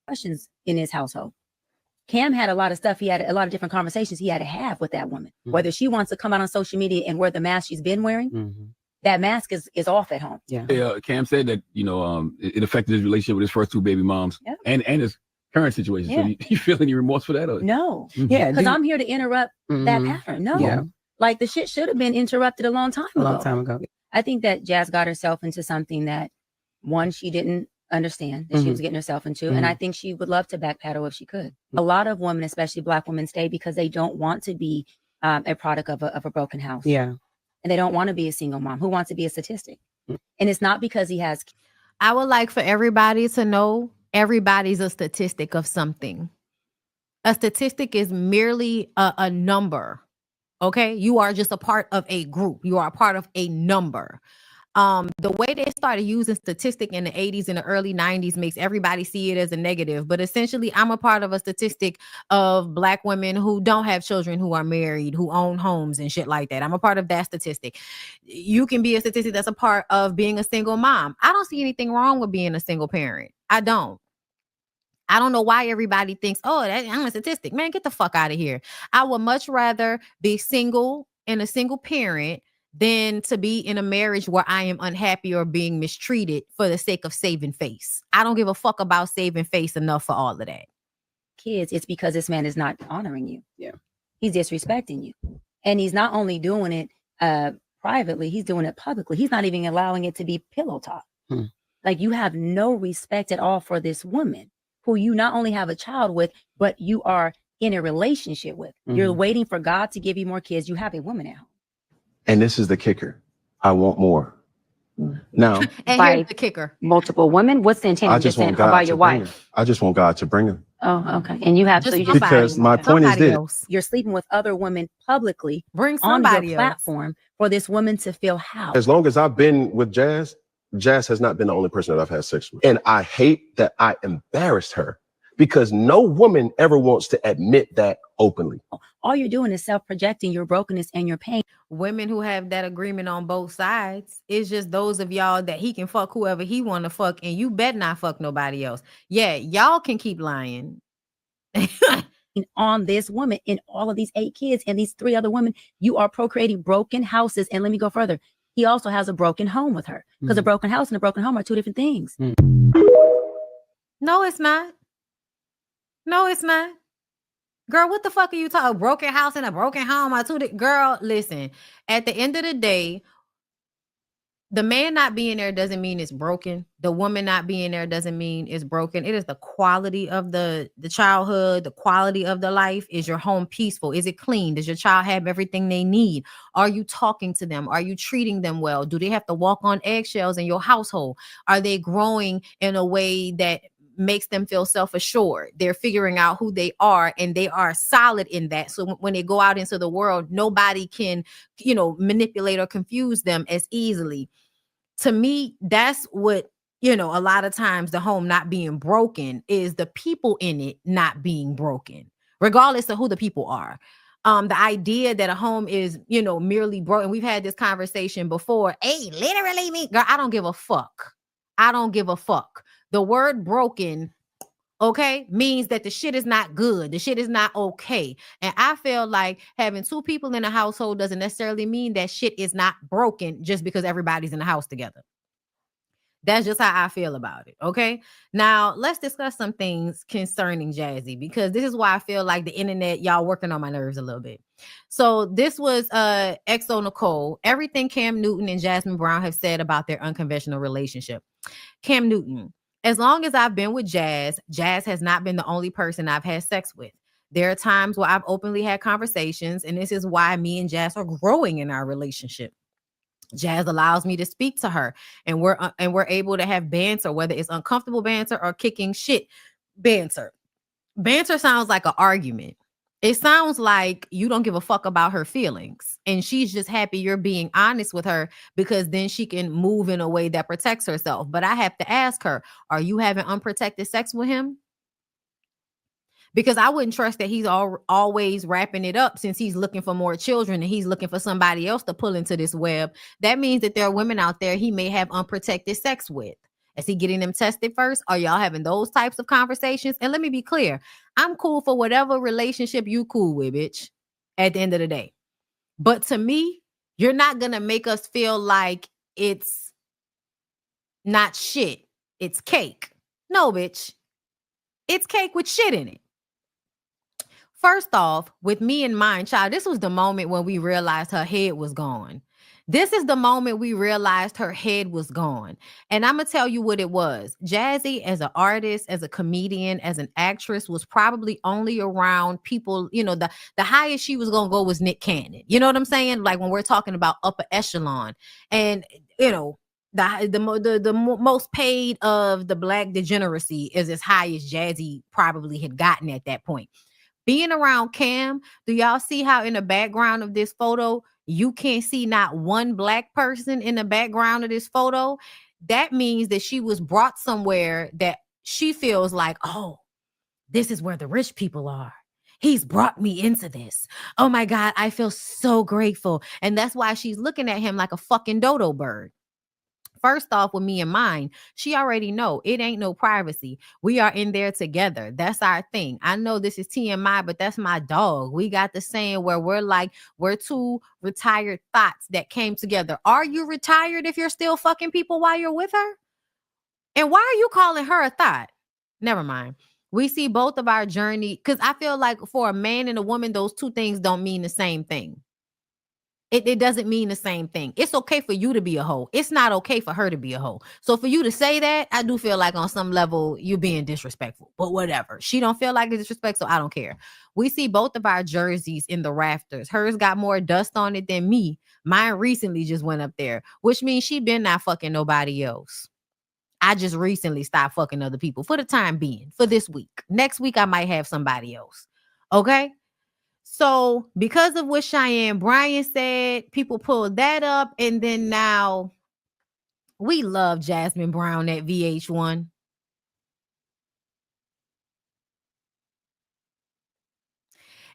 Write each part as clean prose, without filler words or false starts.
questions in his household. Cam had a lot of stuff. He had a lot of different conversations he had to have with that woman. Whether she wants to come out on social media and wear the mask she's been wearing, that mask is off at home. Yeah. Cam said that, it affected his relationship with his first two baby moms and his current situation. So you feel any remorse for that? Or? No. Because I'm here to interrupt that pattern. No. Like the shit should have been interrupted a long time ago. I think that Jazz got herself into something that, one, she didn't understand that she was getting herself into. And I think she would love to backpedal if she could. A lot of women, especially Black women, stay because they don't want to be a product of a broken house. And they don't want to be a single mom. Who wants to be a statistic? And it's not because he has. I would like for everybody to know everybody's a statistic of something. A statistic is merely a number. Okay? You are just a part of a group. You are a part of a number. The way they started using statistic in the 80s and the early 90s makes everybody see it as a negative. But essentially, I'm a part of a statistic of Black women who don't have children, who are married, who own homes and shit like that. I'm a part of that statistic. You can be a statistic that's a part of being a single mom. I don't see anything wrong with being a single parent. I don't know why everybody thinks, oh, I'm a statistic. Man, get the fuck out of here. I would much rather be single and a single parent than to be in a marriage where I am unhappy or being mistreated for the sake of saving face. I don't give a fuck about saving face enough for all of that. Kids, it's because this man is not honoring you. He's disrespecting you. And he's not only doing it privately, he's doing it publicly. He's not even allowing it to be pillow talk. Like, you have no respect at all for this woman who you not only have a child with, but you are in a relationship with. You're waiting for God to give you more kids. You have a woman at home. And this is the kicker. I want more. Now, and here's the kicker. Multiple women? What's the intent? I just want God to bring him. I just want God to bring him. Oh, okay. And you have just because my point is this. You're sleeping with other women publicly. Bring somebody on your platform for this woman to feel how. As long as I've been with Jazz, Jazz has not been the only person that I've had sex with. And I hate that I embarrassed her because no woman ever wants to admit that openly. All you're doing is self-projecting your brokenness and your pain. Women who have that agreement on both sides, it's just those of y'all that he can fuck whoever he want to fuck, and you bet not fuck nobody else. Yeah, y'all can keep lying. On this woman and all of these 8 kids and these 3 other women, you are procreating broken houses. And let me go further. He also has a broken home with her, because a broken house and a broken home are 2 different things. No, it's not. No, it's not. Girl, what the fuck are you talking? A broken house and a broken home are 2 girl, listen. At the end of the day, the man not being there doesn't mean it's broken. The woman not being there doesn't mean it's broken. It is the quality of the childhood, the quality of the life. Is your home peaceful? Is it clean? Does your child have everything they need? Are you talking to them? Are you treating them well? Do they have to walk on eggshells in your household? Are they growing in a way that makes them feel self-assured? They're figuring out who they are, and they are solid in that. So when they go out into the world, nobody can, manipulate or confuse them as easily. To me, that's what, a lot of times the home not being broken is the people in it not being broken, regardless of who the people are. The idea that a home is, merely broken. We've had this conversation before. Hey, literally me, girl, I don't give a fuck. I don't give a fuck. The word broken, okay, means that the shit is not good. The shit is not okay. And I feel like having 2 people in a household doesn't necessarily mean that shit is not broken just because everybody's in the house together. That's just how I feel about it. Okay. Now let's discuss some things concerning Jazzy, because this is why I feel like the internet, y'all working on my nerves a little bit. So this was XO Nicole, everything Cam Newton and Jasmine Brown have said about their unconventional relationship. Cam Newton: as long as I've been with Jazz, Jazz has not been the only person I've had sex with. There are times where I've openly had conversations, and this is why me and Jazz are growing in our relationship. Jazz allows me to speak to her, and we're able to have banter, whether it's uncomfortable banter or kicking shit banter. Banter sounds like an argument. It sounds like you don't give a fuck about her feelings, and she's just happy you're being honest with her, because then she can move in a way that protects herself. But I have to ask her, are you having unprotected sex with him? Because I wouldn't trust that he's always wrapping it up, since he's looking for more children and he's looking for somebody else to pull into this web. That means that there are women out there he may have unprotected sex with. Is he getting them tested first? Are y'all having those types of conversations? And let me be clear. I'm cool for whatever relationship you cool with, bitch, at the end of the day. But to me, you're not going to make us feel like it's not shit. It's cake. No, bitch. It's cake with shit in it. First off, with me in mind, child, this was the moment when we realized her head was gone. This is the moment we realized her head was gone. And I'm going to tell you what it was. Jazzy, as an artist, as a comedian, as an actress, was probably only around people, you know, the highest she was going to go was Nick Cannon. You know what I'm saying? Like when we're talking about upper echelon. And, you know, the most paid of the Black degeneracy is as high as Jazzy probably had gotten at that point. Being around Cam, do y'all see how in the background of this photo, you can't see not one Black person in the background of this photo? That means that she was brought somewhere that she feels like, oh, this is where the rich people are. He's brought me into this. Oh my God, I feel so grateful. And that's why she's looking at him like a fucking dodo bird. First off, with me in mind, she already know it ain't no privacy. We are in there together. That's our thing. I know this is TMI, but that's my dog. We got the saying where we're two retired thoughts that came together. Are you retired if you're still fucking people while you're with her? And why are you calling her a thought? Never mind. We see both of our journey, because I feel like for a man and a woman, those two things don't mean the same thing. It doesn't mean the same thing. It's okay for you to be a hoe. It's not okay for her to be a hoe. So for you to say that, I do feel like on some level you're being disrespectful. But whatever. She don't feel like it's disrespect, so I don't care. We see both of our jerseys in the rafters. Hers got more dust on it than me. Mine recently just went up there, which means she been not fucking nobody else. I just recently stopped fucking other people for the time being, for this week. Next week, I might have somebody else. Okay? So because of what Cheyenne Bryant said, people pulled that up. And then now we love Jasmine Brown at VH1.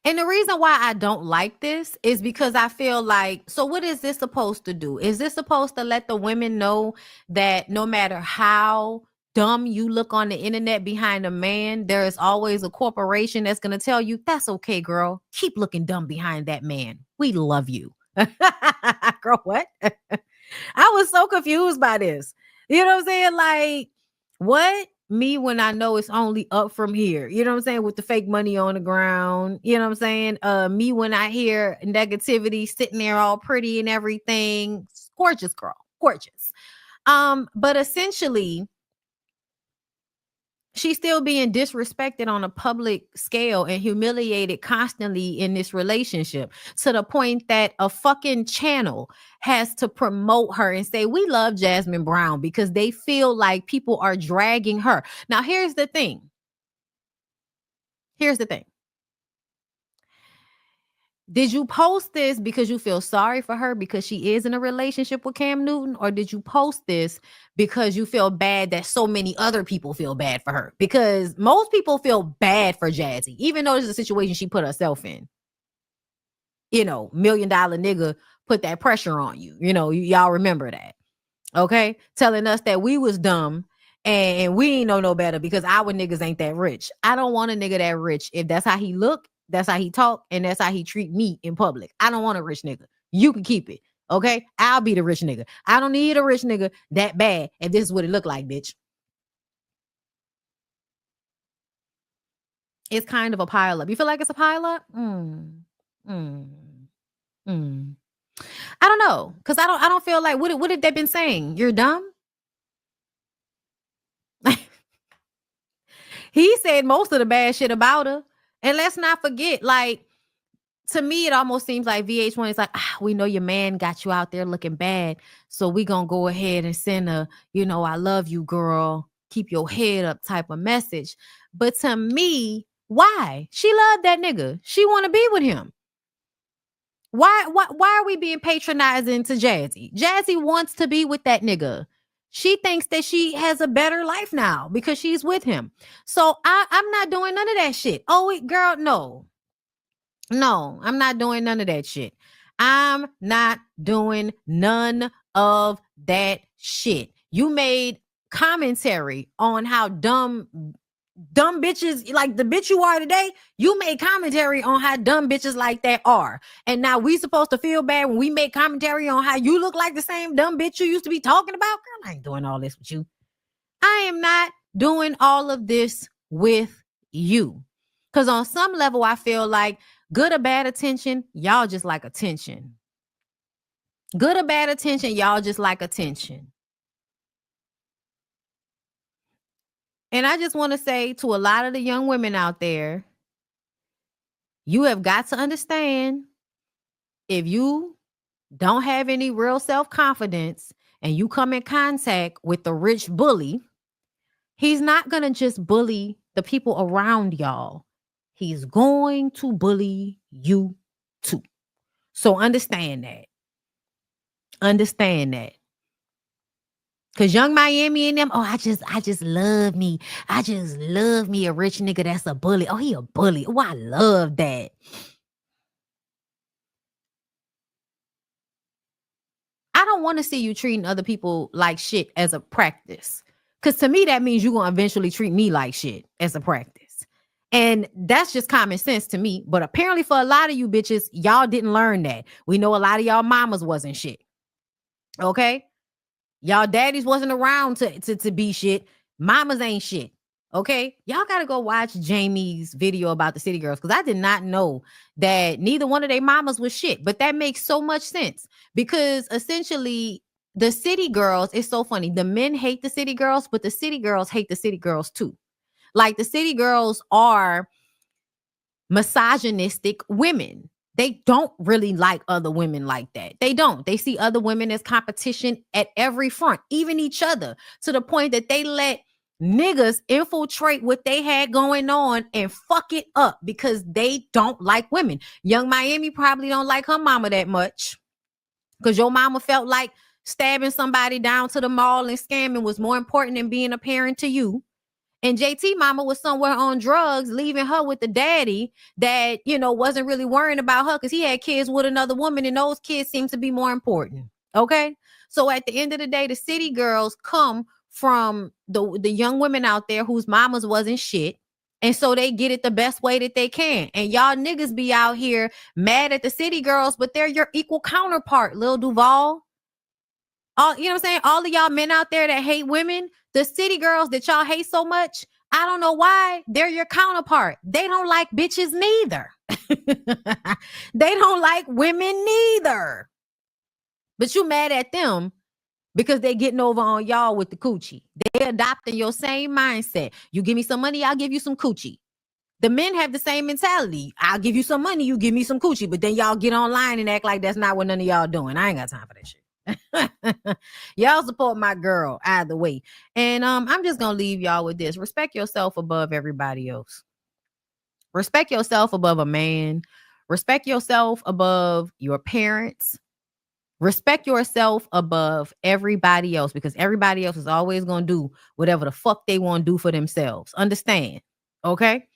And the reason why I don't like this is because I feel like, so what is this supposed to do? Is this supposed to let the women know that no matter how dumb you look on the internet behind a man, there is always a corporation that's going to tell you, that's okay, girl. Keep looking dumb behind that man. We love you. Girl, what? I was so confused by this. You know what I'm saying? Like, what? Me when I know it's only up from here. You know what I'm saying? With the fake money on the ground. You know what I'm saying? Me when I hear negativity sitting there all pretty and everything. Gorgeous girl. Gorgeous. But essentially, she's still being disrespected on a public scale and humiliated constantly in this relationship to the point that a fucking channel has to promote her and say, we love Jasmine Brown, because they feel like people are dragging her. Now, here's the thing. Did you post this because you feel sorry for her because she is in a relationship with Cam Newton? Or did you post this because you feel bad that so many other people feel bad for her? Because most people feel bad for Jazzy, even though this is a situation she put herself in. You know, $1 million nigga put that pressure on you. You know, y'all remember that. Okay? Telling us that we was dumb and we ain't know no better because our niggas ain't that rich. I don't want a nigga that rich. If that's how he look, that's how he talk, and that's how he treat me in public. I don't want a rich nigga. You can keep it. Okay? I'll be the rich nigga. I don't need a rich nigga that bad if this is what it look like, bitch. It's kind of a pile up. You feel like it's a pile up? I don't know. Because I don't feel like, what have they been saying? You're dumb? He said most of the bad shit about her. And let's not forget, like, to me, it almost seems like VH1 is like, we know your man got you out there looking bad, so we gonna go ahead and send a, you know, I love you, girl, keep your head up type of message. But to me, why? She loved that nigga. She want to be with him. Why are we being patronizing to Jazzy? Jazzy wants to be with that nigga. She thinks that she has a better life now because she's with him. So I'm not doing none of that shit. Oh, girl, no. No, I'm not doing none of that shit. I'm not doing none of that shit. You made commentary on how dumb bitches, like the bitch you are today, you made commentary on how dumb bitches like that are. And now we supposed to feel bad when we make commentary on how you look like the same dumb bitch you used to be talking about? Girl, I ain't doing all this with you. I am not doing all of this with you. Because on some level, I feel like good or bad attention, y'all just like attention. Good or bad attention, y'all just like attention. And I just want to say to a lot of the young women out there, you have got to understand, if you don't have any real self-confidence and you come in contact with the rich bully, he's not going to just bully the people around y'all. He's going to bully you too. So understand that. Understand that. Cause Young Miami and them, oh, I just love me. I just love me a rich nigga that's a bully. Oh, he a bully. Oh, I love that. I don't want to see you treating other people like shit as a practice. Cause to me, that means you're gonna eventually treat me like shit as a practice. And that's just common sense to me. But apparently for a lot of you bitches, y'all didn't learn that. We know a lot of y'all mamas wasn't shit. Okay? Y'all daddies wasn't around to be shit. Mamas ain't shit. Okay? Y'all got to go watch Jamie's video about the city girls, because I did not know that neither one of their mamas was shit. But that makes so much sense, because essentially the city girls, it's so funny. The men hate the city girls, but the city girls hate the city girls too. Like the city girls are misogynistic women. They don't really like other women like that. They don't. They see other women as competition at every front, even each other, to the point that they let niggas infiltrate what they had going on and fuck it up because they don't like women. Young Miami probably don't like her mama that much, because your mama felt like stabbing somebody down to the mall and scamming was more important than being a parent to you. And JT mama was somewhere on drugs, leaving her with the daddy that, you know, wasn't really worrying about her because he had kids with another woman, and those kids seem to be more important. Okay. So at the end of the day, the city girls come from the young women out there whose mamas wasn't shit. And so they get it the best way that they can. And y'all niggas be out here mad at the city girls, but they're your equal counterpart, Lil Duval. All, you know what I'm saying? All of y'all men out there that hate women, the city girls that y'all hate so much, I don't know why, they're your counterpart. They don't like bitches neither. They don't like women neither. But you mad at them because they getting over on y'all with the coochie. They adopting your same mindset. You give me some money, I'll give you some coochie. The men have the same mentality. I'll give you some money, you give me some coochie. But then y'all get online and act like that's not what none of y'all doing. I ain't got time for that shit. Y'all support my girl either way. And I'm just gonna leave y'all with this. Respect yourself above everybody else. Respect yourself above a man. Respect yourself above your parents. Respect yourself above everybody else, because everybody else is always gonna do whatever the fuck they want to do for themselves. Understand? Okay?